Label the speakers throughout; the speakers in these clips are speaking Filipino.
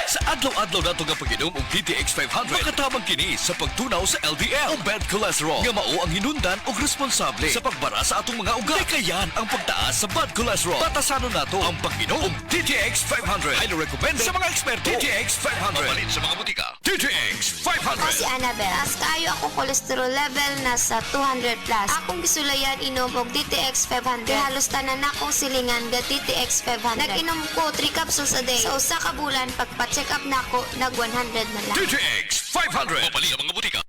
Speaker 1: Sa adlaw-adlaw nato nga pag-inom og DTX 500, makatabang kini sa pagtunaw sa LDL o bad cholesterol nga mao ang hinundan og responsable sa pagbara sa atong mga ugat. Kayan ang pagtaas sa bad cholesterol. Batasanon nato ang pag-inom og DTX 500. Highly recommended sa mga eksperto. DTX 500. Mapalit sa mga butika. DTX 500.
Speaker 2: Ako si Annabel. As kayo ako cholesterol level nasa 200 plus. Akong gisulayan inom og DTX 500. Halos tanan akong silingan ga DTX 500. Nag-inom ko 3 capsules a day. Sa usa ka bulan pagpa-check up nako nag 100 na lang.
Speaker 1: DTX 500. Mapalit ang mga butika.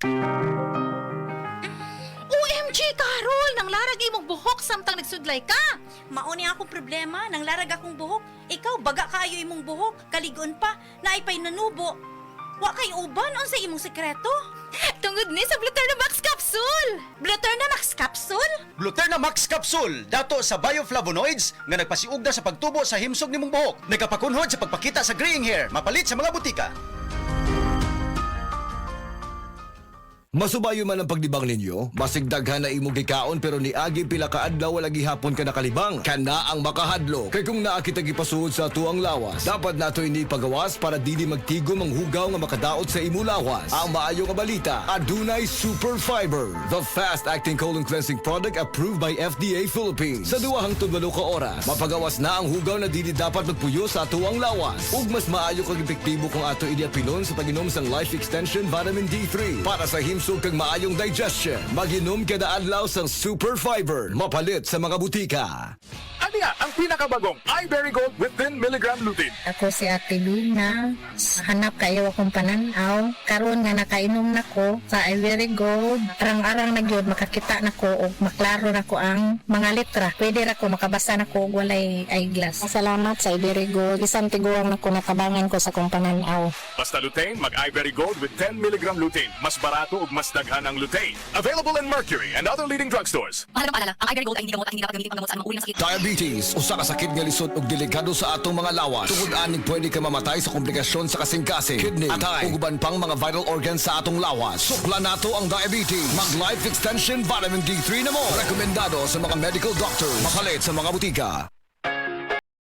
Speaker 3: OMG, Carol! Nang larag imong buhok samtang nagsudlay ka!
Speaker 4: Mauni akong problema, nang larag akong buhok. Ikaw, baga kayo imong buhok. Kaligon pa, naipay nanubo. Wa kay uban, on sa imong sekreto.
Speaker 3: Tungod ni sa Bluterna Max Capsule!
Speaker 4: Bluterna Max Capsule?
Speaker 5: Bluterna Max Capsule, dato sa bioflavonoids nga nagpasiugda sa pagtubo sa himsog nimong buhok. Nagapakunhod sa pagpakita sa graying hair, mapalit sa mga butika.
Speaker 6: Masubayo man ang pagdibang ninyo, basig daghan na imong gikaon pero niagi pila ka adlaw wala gihapon ka nakalibang. Kana ang makahadlo. Kay kung naa kita gipasuod sa tuang lawas, dapat nato ini pagawas para dili magtigom ang hugaw nga makadaot sa imo lawas. Ang maayo nga balita, adunay Super Fiber, the fast-acting colon cleansing product approved by FDA Philippines. Sa 2 hangtod 8 ka oras, mapagawas na ang hugaw na dili dapat magpuyo sa tuang lawas. Ug mas maayo kag epektibo kung ato idiapilon sa pag-inom sang Life Extension Vitamin D3 para sa himsog kag maayong digestion. Mag-inom kada adlaw sang Super Fiber, mapalit sa mga butika.
Speaker 7: Aniya ang pinakabagong iBerry Gold with 10 mg lutein.
Speaker 8: Ako si Ate Lina, hanap kayo akong pananaw. Karon nga nakainom nako sa Ivory Gold. Arang-arang na gyud makakita nako og maklaro nako ang mga letra. Pwede ra ko makabasa nako og walay eyeglass. Salamat sa Ivory Gold. Isang tiguang nako natabangan ko sa kong pananaw.
Speaker 7: Basta lutein, mag iBerry Gold with 10 mg lutein. Mas barato ug mas daghan ang lutein. Available in Mercury and other leading drugstores.
Speaker 9: Mahalagang paalala, ang iBerry Gold ay hindi gamot at hindi dapat gamitin panggamot sa anumang uri ng sakit.
Speaker 6: Diabetes, usa ka sakit nga lisod ug delikado sa atong mga lawas. Tungod aning pwede ka mamatay sa komplikasyon sa kasing-kasing, kidney, atay, ug uban pang mga vital organs sa atong lawas. Sukla nato ang diabetes. Mag Life Extension Vitamin D3 na mo. Rekomendado sa mga medical doctors. Mapalit sa mga butika.